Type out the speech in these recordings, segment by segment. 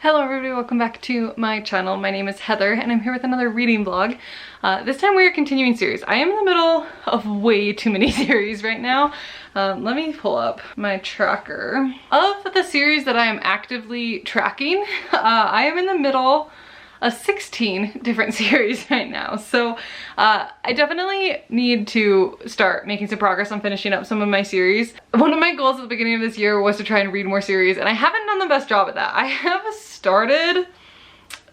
Hello everybody, welcome back to my channel. My name is Heather and I'm here with another reading vlog. This time we are continuing series. I am in the middle of way too many series right now. Let me pull up my tracker. Of the series that I am actively tracking, I am in the middle of 16 different series right now. So I definitely need to start making some progress on finishing up some of my series. One of my goals at the beginning of this year was to try and read more series, and I haven't done the best job at that. I have started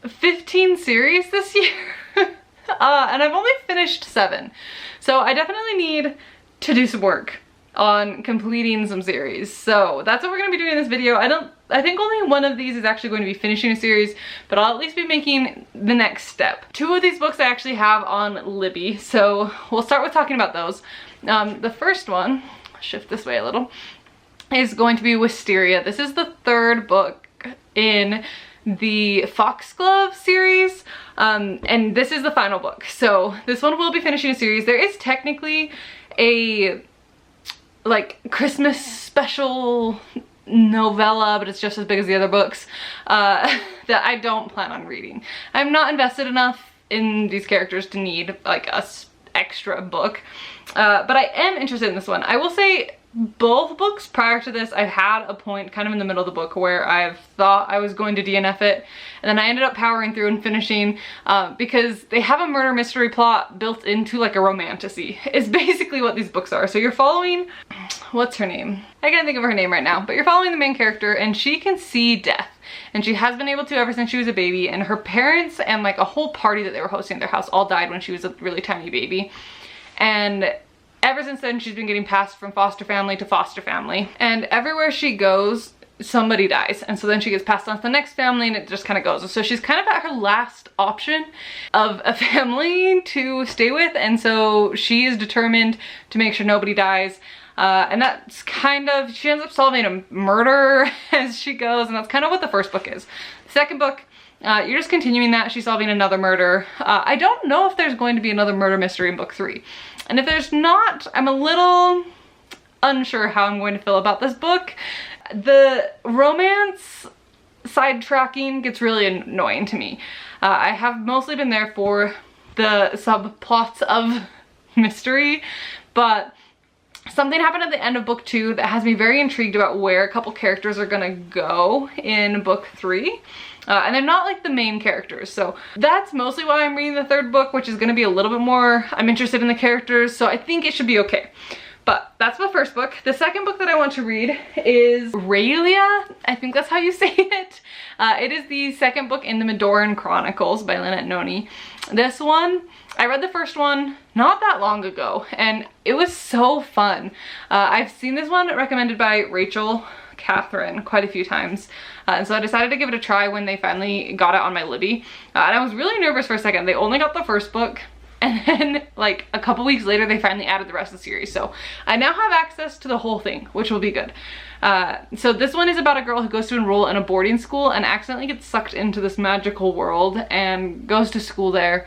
15 series this year and I've only finished 7. So I definitely need to do some work on completing some series. So that's what we're gonna be doing in this video. I think only one of these is actually going to be finishing a series, but I'll at least be making the next step. 2 of these books I actually have on Libby, so we'll start with talking about those. The first one, shift this way a little, is going to be Wisteria. This is the 3rd book in the Foxglove series, and this is the final book. So this one will be finishing a series. There is technically a like Christmas special novella, but it's just as big as the other books that I don't plan on reading. I'm not invested enough in these characters to need like a extra book, but I am interested in this one. I will say both books prior to this, I've had a point kind of in the middle of the book where I've thought I was going to DNF it, and then I ended up powering through and finishing because they have a murder mystery plot built into like a romantasy. It's basically what these books are. So you're following, what's her name? I can't think of her name right now, but you're following the main character and she can see death. And she has been able to ever since she was a baby, and her parents and like a whole party that they were hosting at their house all died when she was a really tiny baby. And ever since then, she's been getting passed from foster family to foster family. And everywhere she goes, somebody dies. And so then she gets passed on to the next family and it just kind of goes. So she's kind of at her last option of a family to stay with. And so she is determined to make sure nobody dies. And that's kind of, she ends up solving a murder as she goes. And that's kind of what the first book is. The second book, you're just continuing that. She's solving another murder. I don't know if there's going to be another murder mystery in book 3. And if there's not, I'm a little unsure how I'm going to feel about this book. The romance sidetracking gets really annoying to me. I have mostly been there for the subplots of mystery, but something happened at the end of book 2 that has me very intrigued about where a couple characters are gonna go in book 3. And they're not like the main characters, so that's mostly why I'm reading the 3rd book, which is gonna be a little bit more, I'm interested in the characters, so I think it should be okay. But that's the first book. The second book that I want to read is Raylia. I think that's how you say it. It is the second book in the Medoran Chronicles by Lynette Noni. This one, I read the first one not that long ago, and it was so fun. I've seen this one recommended by Rachel Catherine quite a few times, and so I decided to give it a try when they finally got it on my Libby, and I was really nervous for a second. They only got the first book, and then like a couple weeks later they finally added the rest of the series, so I now have access to the whole thing, which will be good. So this one is about a girl who goes to enroll in a boarding school and accidentally gets sucked into this magical world and goes to school there.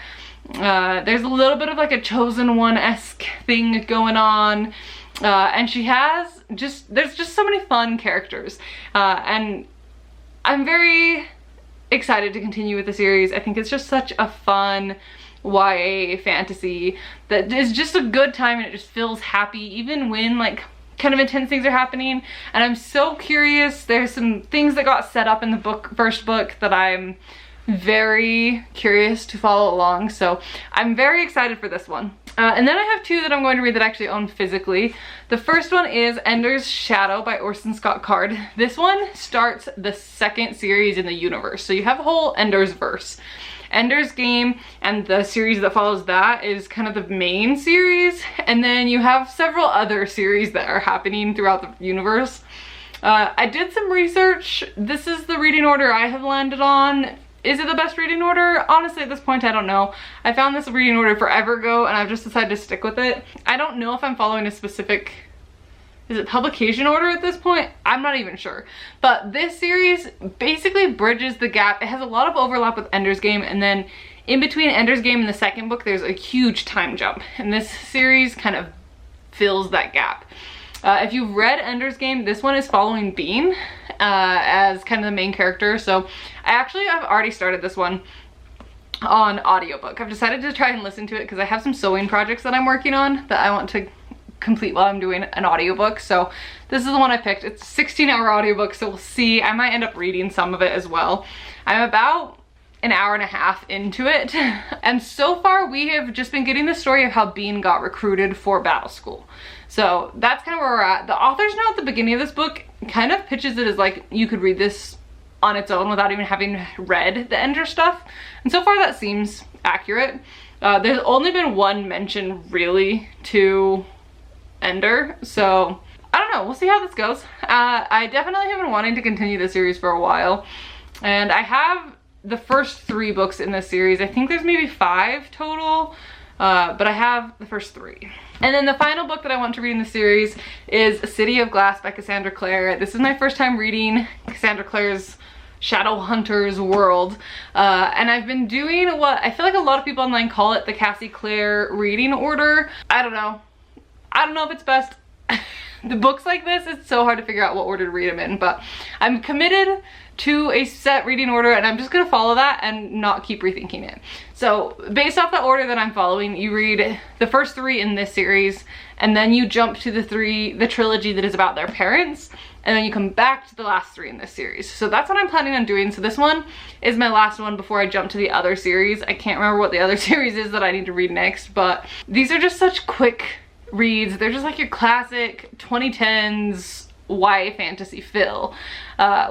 There's a little bit of like a Chosen One-esque thing going on. And she has there's just so many fun characters. And I'm very excited to continue with the series. I think it's just such a fun YA fantasy that is just a good time, and it just feels happy even when like kind of intense things are happening. And I'm so curious. There's some things that got set up in the first book that I'm very curious to follow along, so I'm very excited for this one. And then I have 2 that I'm going to read that I actually own physically. The first one is Ender's Shadow by Orson Scott Card. This one starts the 2nd series in the universe, so you have a whole Ender's verse. Ender's Game and the series that follows that is kind of the main series, and then you have several other series that are happening throughout the universe. I did some research. This is the reading order I have landed on. Is it the best reading order? Honestly, at this point, I don't know. I found this reading order forever ago, and I've just decided to stick with it. I don't know if I'm following a specific, is it publication order at this point? I'm not even sure. But this series basically bridges the gap. It has a lot of overlap with Ender's Game, and then in between Ender's Game and the 2nd book, there's a huge time jump. And this series kind of fills that gap. If you've read Ender's Game, this one is following Bean as kind of the main character. So I've already started this one on audiobook. I've decided to try and listen to it because I have some sewing projects that I'm working on that I want to complete while I'm doing an audiobook. So this is the one I picked. It's a 16-hour audiobook, so we'll see. I might end up reading some of it as well. I'm about an hour and a half into it, and so far we have just been getting the story of how Bean got recruited for battle school. So that's kind of where we're at. The author's note at the beginning of this book kind of pitches it as like you could read this on its own without even having read the Ender stuff, and so far that seems accurate. There's only been one mention really to Ender, so I don't know, we'll see how this goes. I definitely have been wanting to continue the series for a while, and I have the first 3 books in this series. I think there's maybe 5 total, but I have the first 3. And then the final book that I want to read in the series is City of Glass by Cassandra Clare. This is my first time reading Cassandra Clare's Shadowhunters world, and I've been doing what I feel like a lot of people online call it the Cassie Clare reading order. I don't know if it's best. The books like this, it's so hard to figure out what order to read them in, but I'm committed to a set reading order and I'm just gonna follow that and not keep rethinking it. So based off the order that I'm following, you read the first 3 in this series, and then you jump to the trilogy that is about their parents, and then you come back to the last 3 in this series. So that's what I'm planning on doing. So this one is my last one before I jump to the other series. I can't remember what the other series is that I need to read next, but these are just such quick reads. They're just like your classic 2010s YA fantasy fill,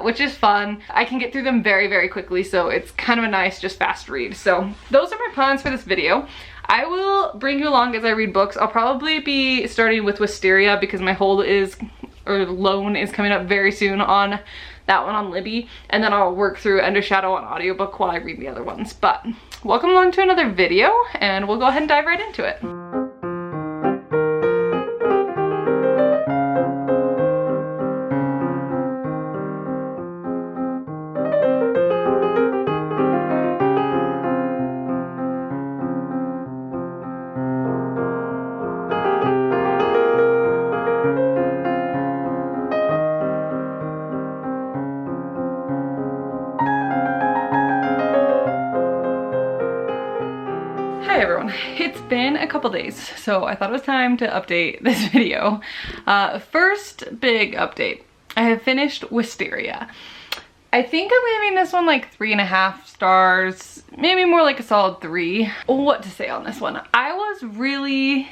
which is fun. I can get through them very, very quickly, so it's kind of a nice, just fast read. So those are my plans for this video. I will bring you along as I read books. I'll probably be starting with Wisteria because my loan is coming up very soon on that one on Libby, and then I'll work through Ender Shadow on audiobook while I read the other ones. But welcome along to another video, and we'll go ahead and dive right into it. Hi everyone, it's been a couple days, so I thought it was time to update this video. First big update, I have finished Wisteria. I think I'm giving this one like 3.5 stars, maybe more like a solid 3. What to say on this one? I was really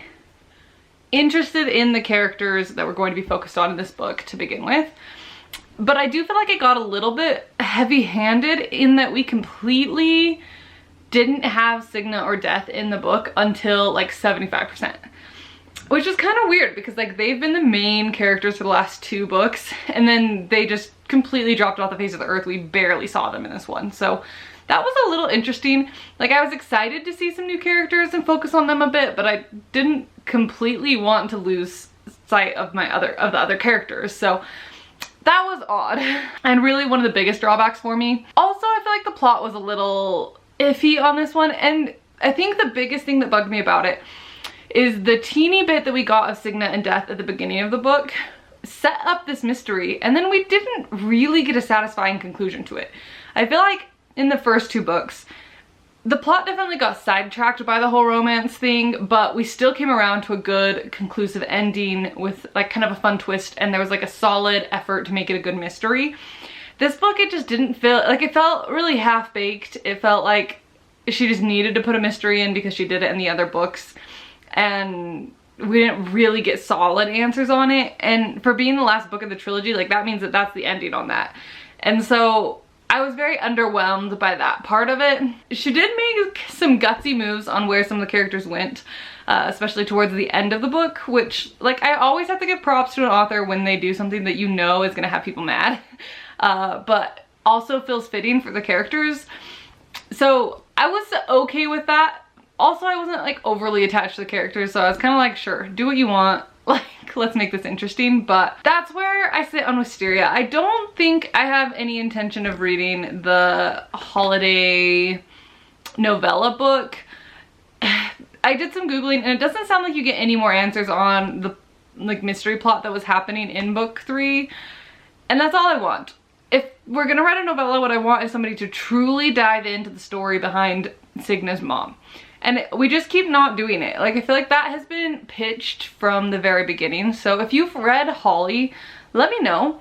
interested in the characters that were going to be focused on in this book to begin with, but I do feel like it got a little bit heavy-handed in that we completely didn't have Signa or Death in the book until like 75%, which is kind of weird because like they've been the main characters for the last 2 books, and then they just completely dropped off the face of the earth. We barely saw them in this one, so that was a little interesting. Like, I was excited to see some new characters and focus on them a bit, but I didn't completely want to lose sight of the other characters, so that was odd and really one of the biggest drawbacks for me. Also, I feel like the plot was a little iffy on this one, and I think the biggest thing that bugged me about it is the teeny bit that we got of Signa and Death at the beginning of the book set up this mystery, and then we didn't really get a satisfying conclusion to it. I feel like in the first 2 books, the plot definitely got sidetracked by the whole romance thing, but we still came around to a good conclusive ending with like kind of a fun twist, and there was like a solid effort to make it a good mystery. This book, it just didn't feel, like it felt really half-baked. It felt like she just needed to put a mystery in because she did it in the other books, and we didn't really get solid answers on it. And for being the last book of the trilogy, like that means that that's the ending on that. And so I was very underwhelmed by that part of it. She did make some gutsy moves on where some of the characters went, especially towards the end of the book, which, like, I always have to give props to an author when they do something that you know is gonna have people mad. But also feels fitting for the characters. So I was okay with that. Also, I wasn't like overly attached to the characters, so I was kind of like, sure, do what you want. Like, let's make this interesting. But that's where I sit on Wisteria. I don't think I have any intention of reading the holiday novella book. I did some Googling, and it doesn't sound like you get any more answers on like mystery plot that was happening in book 3. And that's all I want. If we're gonna write a novella, what I want is somebody to truly dive into the story behind Signa's mom. And we just keep not doing it. Like, I feel like that has been pitched from the very beginning. So if you've read Holly, let me know.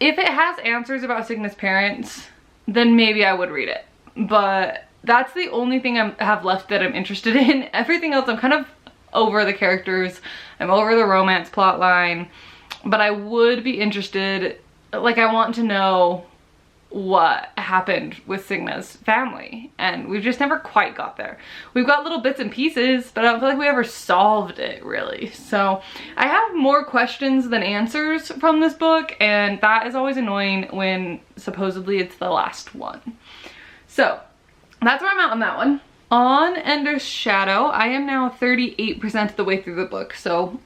If it has answers about Signa's parents, then maybe I would read it. But that's the only thing I have left that I'm interested in. Everything else, I'm kind of over the characters. I'm over the romance plot line. But I would be interested, like, I want to know what happened with Signa's family, and we've just never quite got there. We've got little bits and pieces, but I don't feel like we ever solved it really. So I have more questions than answers from this book, and that is always annoying when supposedly it's the last one. So that's where I'm at on that one. On Ender's Shadow, I am now 38% of the way through the book, so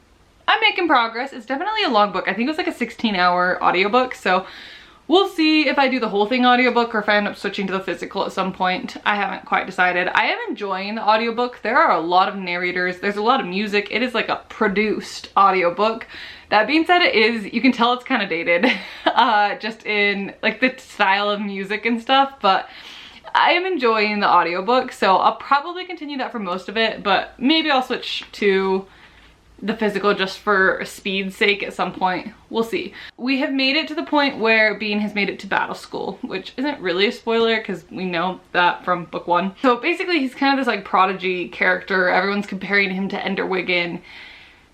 I'm making progress. It's definitely a long book. I think it was like a 16-hour audiobook, so we'll see if I do the whole thing audiobook or if I end up switching to the physical at some point. I haven't quite decided. I am enjoying the audiobook. There are a lot of narrators. There's a lot of music. It is like a produced audiobook. That being said, it is, you can tell it's kind of dated, just in like the style of music and stuff, but I am enjoying the audiobook, so I'll probably continue that for most of it, but maybe I'll switch to the physical just for speed's sake at some point. We'll see. We have made it to the point where Bean has made it to battle school, which isn't really a spoiler because we know that from book 1. So basically he's kind of this like prodigy character. Everyone's comparing him to Ender Wiggin,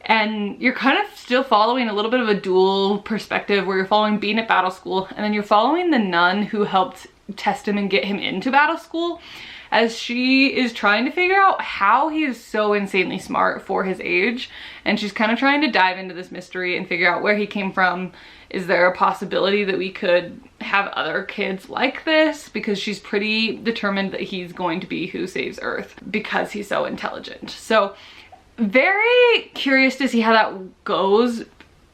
and you're kind of still following a little bit of a dual perspective where you're following Bean at battle school, and then you're following the nun who helped test him and get him into battle school, as she is trying to figure out how he is so insanely smart for his age. And she's kind of trying to dive into this mystery and figure out where he came from. Is there a possibility that we could have other kids like this? Because she's pretty determined that he's going to be who saves Earth because he's so intelligent. So very curious to see how that goes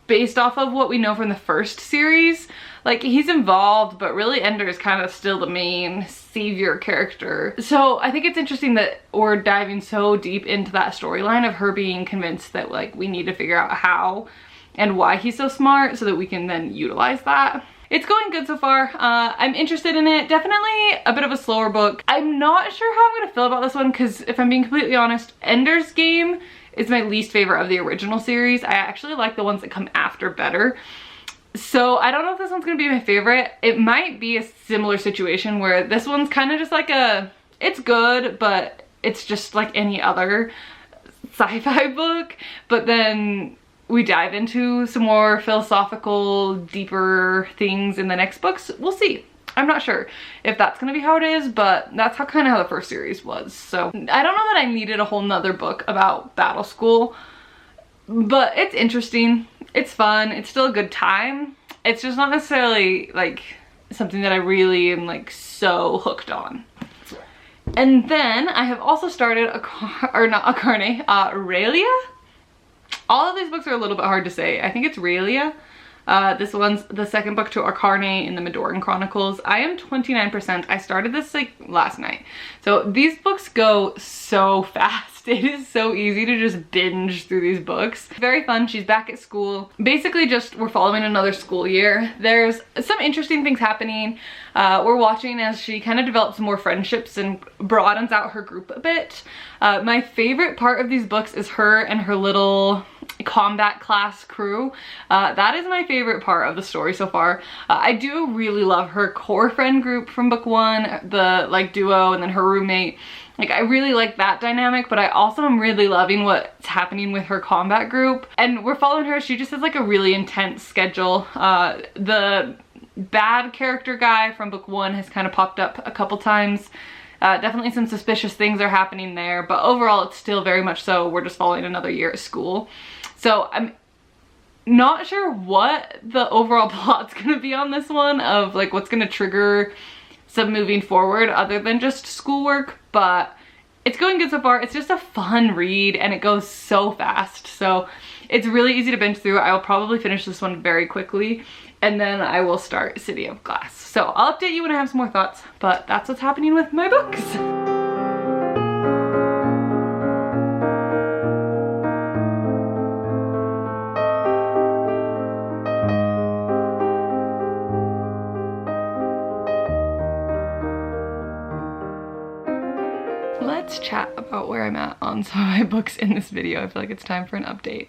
based off of what we know from the first series. Like, he's involved, but really Ender is kind of still the main savior character. So I think it's interesting that we're diving so deep into that storyline of her being convinced that like we need to figure out how and why he's so smart so that we can then utilize that. It's going good so far. I'm interested in it. Definitely a bit of a slower book. I'm not sure how I'm gonna feel about this one because if I'm being completely honest, Ender's Game is my least favorite of the original series. I actually like the ones that come after better. So I don't know if this one's gonna be my favorite. It might be a similar situation where this one's kind of just like it's good, but it's just like any other sci-fi book. But then we dive into some more philosophical, deeper things in the next books. We'll see. I'm not sure if that's gonna be how it is, but that's kind of how the first series was. So I don't know that I needed a whole nother book about battle school, but it's interesting. It's fun. It's still a good time. It's just not necessarily like something that I really am like so hooked on. And then I have also started Aurelia. All of these books are a little bit hard to say. I think it's Aurelia. This one's the second book to Arcarne in the Madoran Chronicles. I am 29%. I started this like last night. So these books go so fast. It is so easy to just binge through these books. Very fun. She's back at school. Basically just we're following another school year. There's some interesting things happening. We're watching as she kind of develops more friendships and broadens out her group a bit. My favorite part of these books is her and her little combat class crew. That is my favorite part of the story so far. I do really love her core friend group from book 1, the like duo and then her roommate. Like, I really like that dynamic, but I also am really loving what's happening with her combat group. And we're following her. She just has like a really intense schedule. The bad character guy from book 1 has kind of popped up a couple times. Definitely some suspicious things are happening there, but overall it's still very much so we're just following another year at school. So I'm not sure what the overall plot's gonna be on this one, of like what's gonna trigger some moving forward other than just schoolwork, but it's going good so far. It's just a fun read and it goes so fast. So it's really easy to binge through. I will probably finish this one very quickly and then I will start City of Glass. So I'll update you when I have some more thoughts, but that's what's happening with my books. Let's chat about where I'm at on some of my books in this video. I feel like it's time for an update.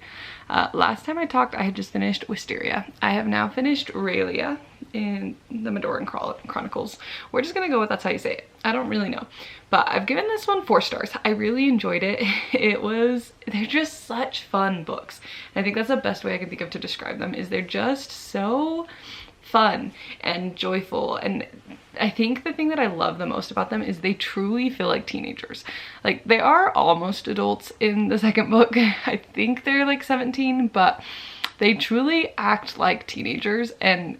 Last time I talked, I had just finished Wisteria. I have now finished Raelia in the Madoran Chronicles. We're just gonna go with that's how you say it. I don't really know. But I've given this one 4 stars. I really enjoyed it. They're just such fun books. And I think that's the best way I can think of to describe them, is they're just so fun and joyful. And I think the thing that I love the most about them is they truly feel like teenagers. Like, they are almost adults in the second book. I think they're like 17, but they truly act like teenagers, and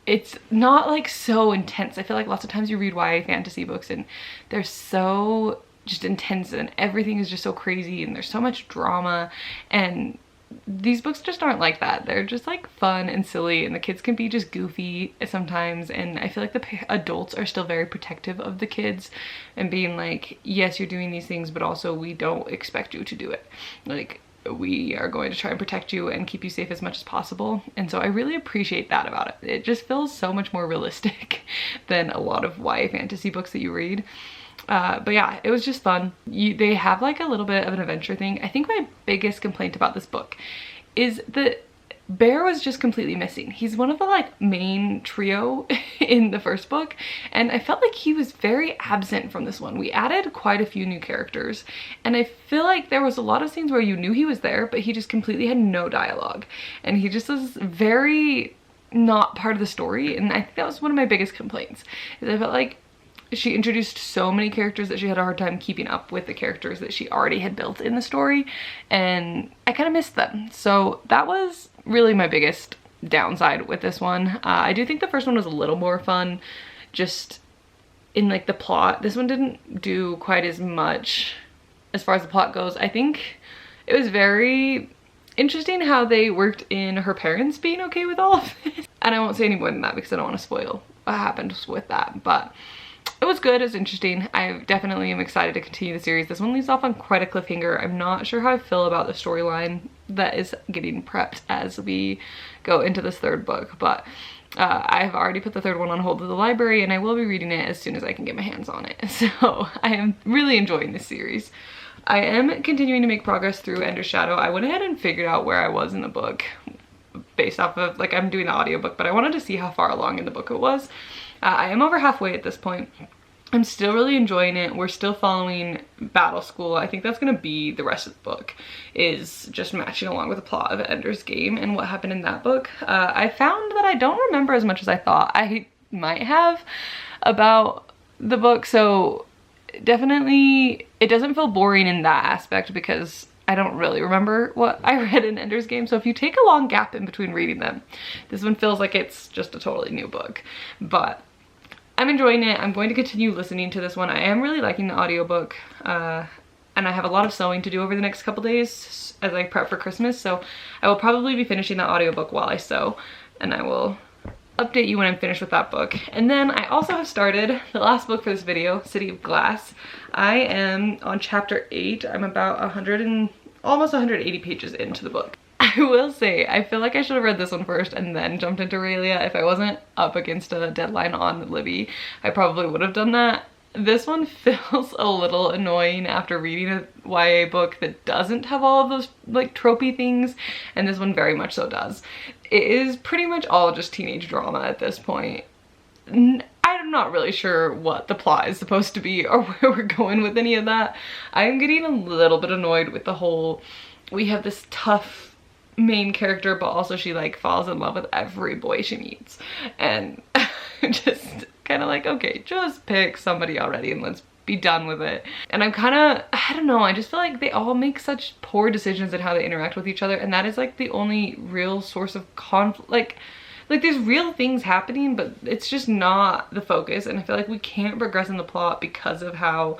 it's not like so intense. I feel like lots of times you read YA fantasy books and they're so just intense and everything is just so crazy and there's so much drama, and these books just aren't like that. They're just like fun and silly, and the kids can be just goofy sometimes, and I feel like the adults are still very protective of the kids and being like, yes, you're doing these things, but also we don't expect you to do it. Like, we are going to try and protect you and keep you safe as much as possible. And so I really appreciate that about it. It just feels so much more realistic than a lot of YA fantasy books that you read. But yeah, it was just fun. They have like a little bit of an adventure thing. I think my biggest complaint about this book is that Bear was just completely missing. He's one of the like main trio in the first book, and I felt like he was very absent from this one. We added quite a few new characters, and I feel like there was a lot of scenes where you knew he was there, but he just completely had no dialogue, and he just was very not part of the story. And I think that was one of my biggest complaints, is I felt like she introduced so many characters that she had a hard time keeping up with the characters that she already had built in the story, and I kind of missed them. So that was really my biggest downside with this one. I do think the first one was a little more fun just in like the plot. This one didn't do quite as much as far as the plot goes. I think it was very interesting how they worked in her parents being okay with all of this. And I won't say any more than that because I don't want to spoil what happened with that, but it was good. It was interesting. I definitely am excited to continue the series. This one leaves off on quite a cliffhanger. I'm not sure how I feel about the storyline that is getting prepped as we go into this third book, but I've already put the third one on hold at the library, and I will be reading it as soon as I can get my hands on it. So I am really enjoying this series. I am continuing to make progress through Ender's Shadow. I went ahead and figured out where I was in the book based off of, like, I'm doing the audiobook, but I wanted to see how far along in the book it was. I am over halfway at this point. I'm still really enjoying it. We're still following Battle School. I think that's gonna be the rest of the book, is just matching along with the plot of Ender's Game and what happened in that book. I found that I don't remember as much as I thought I might have about the book, so definitely it doesn't feel boring in that aspect because I don't really remember what I read in Ender's Game. So if you take a long gap in between reading them, this one feels like it's just a totally new book. But I'm enjoying it. I'm going to continue listening to this one. I am really liking the audiobook, and I have a lot of sewing to do over the next couple days as I prep for Christmas, so I will probably be finishing the audiobook while I sew, and I will update you when I'm finished with that book. And then I also have started the last book for this video, City of Glass. I am on chapter 8. I'm about almost 180 pages into the book. I will say, I feel like I should have read this one first and then jumped into Raelia. If I wasn't up against a deadline on Libby, I probably would have done that. This one feels a little annoying after reading a YA book that doesn't have all of those like tropey things, and this one very much so does. It is pretty much all just teenage drama at this point. I'm not really sure what the plot is supposed to be or where we're going with any of that. I'm getting a little bit annoyed with the whole, we have this tough main character, but also she like falls in love with every boy she meets, and just kind of like, okay, just pick somebody already and let's be done with it. And I'm kind of, I don't know, I just feel like they all make such poor decisions in how they interact with each other, and that is like the only real source of conflict. Like there's real things happening, but it's just not the focus, and I feel like we can't progress in the plot because of how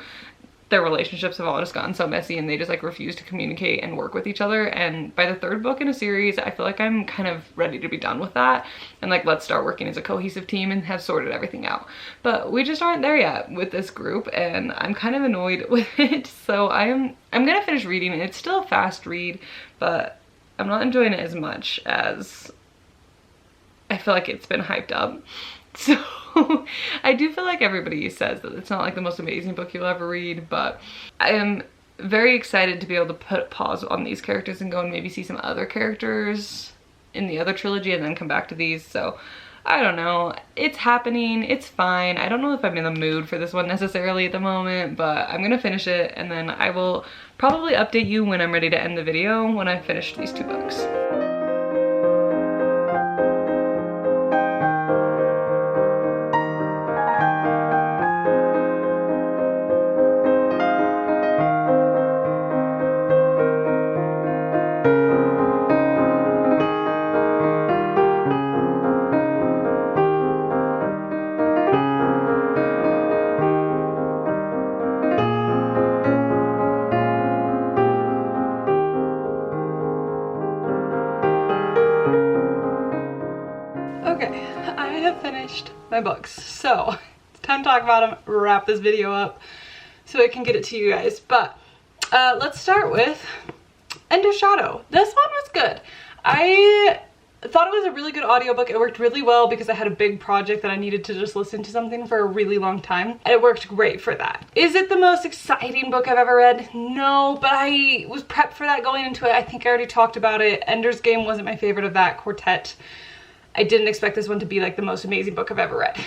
their relationships have all just gotten so messy, and they just like refuse to communicate and work with each other. And by the third book in a series, I feel like I'm kind of ready to be done with that and like, let's start working as a cohesive team and have sorted everything out. But we just aren't there yet with this group, and I'm kind of annoyed with it. So I'm gonna finish reading it. It's still a fast read, but I'm not enjoying it as much as I feel like it's been hyped up. So I do feel like everybody says that it's not like the most amazing book you'll ever read, but I am very excited to be able to put pause on these characters and go and maybe see some other characters in the other trilogy and then come back to these. So I don't know, it's happening, it's fine. I don't know if I'm in the mood for this one necessarily at the moment, but I'm gonna finish it and then I will probably update you when I'm ready to end the video when I've finished these 2 books. Okay, I have finished my books, so it's time to talk about them, wrap this video up so I can get it to you guys. But let's start with Ender's Shadow. This one was good. I thought it was a really good audiobook. It worked really well because I had a big project that I needed to just listen to something for a really long time, and it worked great for that. Is it the most exciting book I've ever read? No, but I was prepped for that going into it. I think I already talked about it. Ender's Game wasn't my favorite of that quartet. I didn't expect this one to be like the most amazing book I've ever read.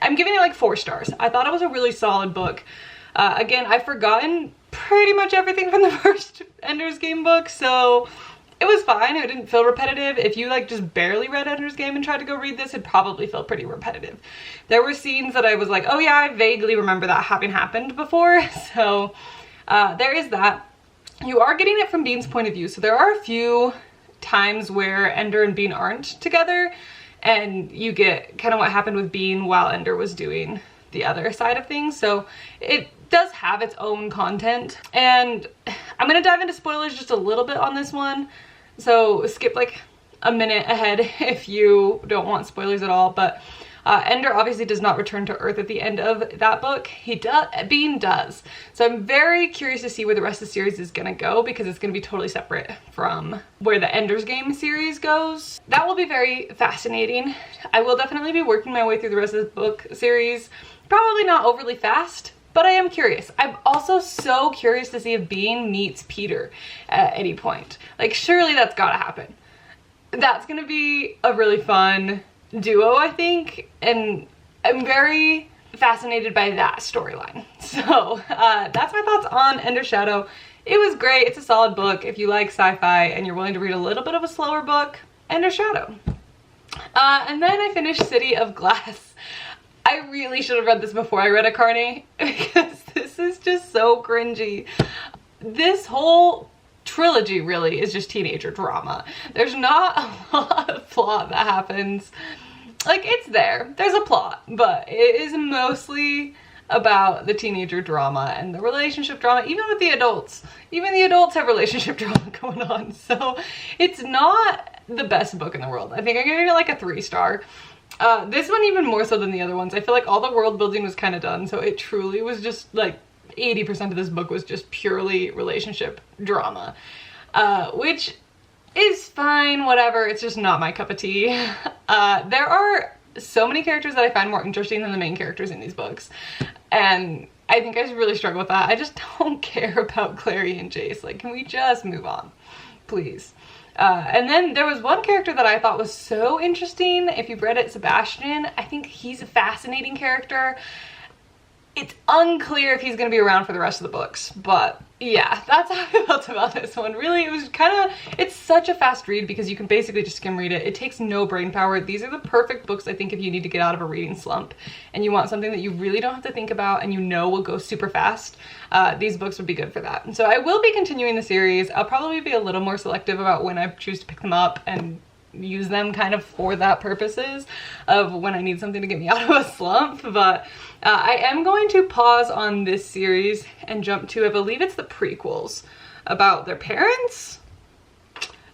I'm giving it like 4 stars. I thought it was a really solid book. Again, I've forgotten pretty much everything from the first Ender's Game book, so it was fine. It didn't feel repetitive. If you like just barely read Ender's Game and tried to go read this, it probably felt pretty repetitive. There were scenes that I was like, oh yeah, I vaguely remember that having happened before. So there is that. You are getting it from Bean's point of view, so there are a few times where Ender and Bean aren't together, and you get kind of what happened with Bean while Ender was doing the other side of things. So it does have its own content, and I'm gonna dive into spoilers just a little bit on this one, so skip like a minute ahead if you don't want spoilers at all. But Ender obviously does not return to Earth at the end of that book. Bean does. So I'm very curious to see where the rest of the series is gonna go, because it's gonna be totally separate from where the Ender's Game series goes. That will be very fascinating. I will definitely be working my way through the rest of the book series. Probably not overly fast, but I am curious. I'm also so curious to see if Bean meets Peter at any point. Like, surely that's gotta happen. That's gonna be a really fun duo, I think, and I'm very fascinated by that storyline. So that's my thoughts on Ender's Shadow. It was great. It's a solid book. If you like sci-fi and you're willing to read a little bit of a slower book, Ender's Shadow. And then I finished City of Glass. I really should have read this before I read A Carney, because this is just so cringy. This whole trilogy really is just teenager drama. There's not a lot of plot that happens. Like, it's there's a plot, but it is mostly about the teenager drama and the relationship drama, even with the adults. Even the adults have relationship drama going on, so it's not the best book in the world. I think I'm gonna give it like a 3-star. This one even more so than the other ones. I feel like all the world building was kind of done, so it truly was just like 80% of this book was just purely relationship drama, which is fine, whatever. It's just not my cup of tea. There are so many characters that I find more interesting than the main characters in these books, and I think I just really struggle with that. I just don't care about Clary and Jace. Like, can we just move on, please? And then there was one character that I thought was so interesting. If you've read it, Sebastian, I think he's a fascinating character. It's unclear if he's going to be around for the rest of the books, but yeah, that's how I felt about this one. Really, it was kind of, it's such a fast read because you can basically just skim read it. It takes no brain power. These are the perfect books, I think, if you need to get out of a reading slump and you want something that you really don't have to think about and you know will go super fast. These books would be good for that. And so I will be continuing the series. I'll probably be a little more selective about when I choose to pick them up and use them kind of for that purposes of when I need something to get me out of a slump. But I am going to pause on this series and jump to, I believe it's the prequels about their parents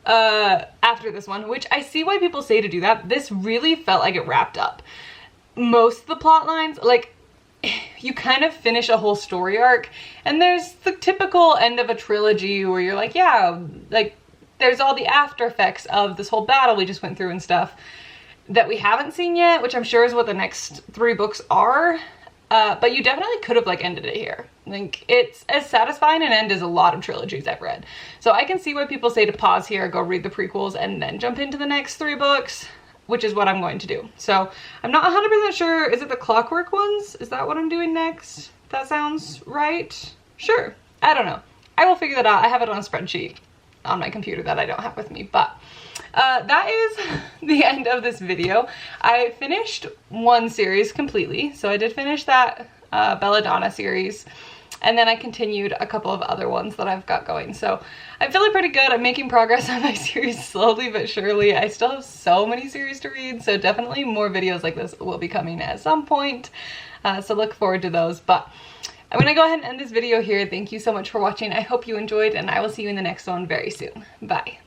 after this one, which I see why people say to do that. This really felt like it wrapped up most of the plot lines. Like, you kind of finish a whole story arc and there's the typical end of a trilogy where you're like, yeah, like there's all the after effects of this whole battle we just went through and stuff. that we haven't seen yet, which I'm sure is what the next 3 books are. But you definitely could have like ended it here. Like, it's as satisfying an end as a lot of trilogies I've read. So I can see why people say to pause here, go read the prequels, and then jump into the next 3 books, which is what I'm going to do. So I'm not 100% sure. Is it the Clockwork ones? Is that what I'm doing next? That sounds right. Sure. I don't know. I will figure that out. I have it on a spreadsheet on my computer that I don't have with me, but that is the end of this video. I finished one series completely. So I did finish that Belladonna series, and then I continued a couple of other ones that I've got going. So I'm feeling pretty good. I'm making progress on my series slowly but surely. I still have so many series to read, so definitely more videos like this will be coming at some point. So look forward to those. But I'm gonna go ahead and end this video here. Thank you so much for watching. I hope you enjoyed, and I will see you in the next one very soon. Bye.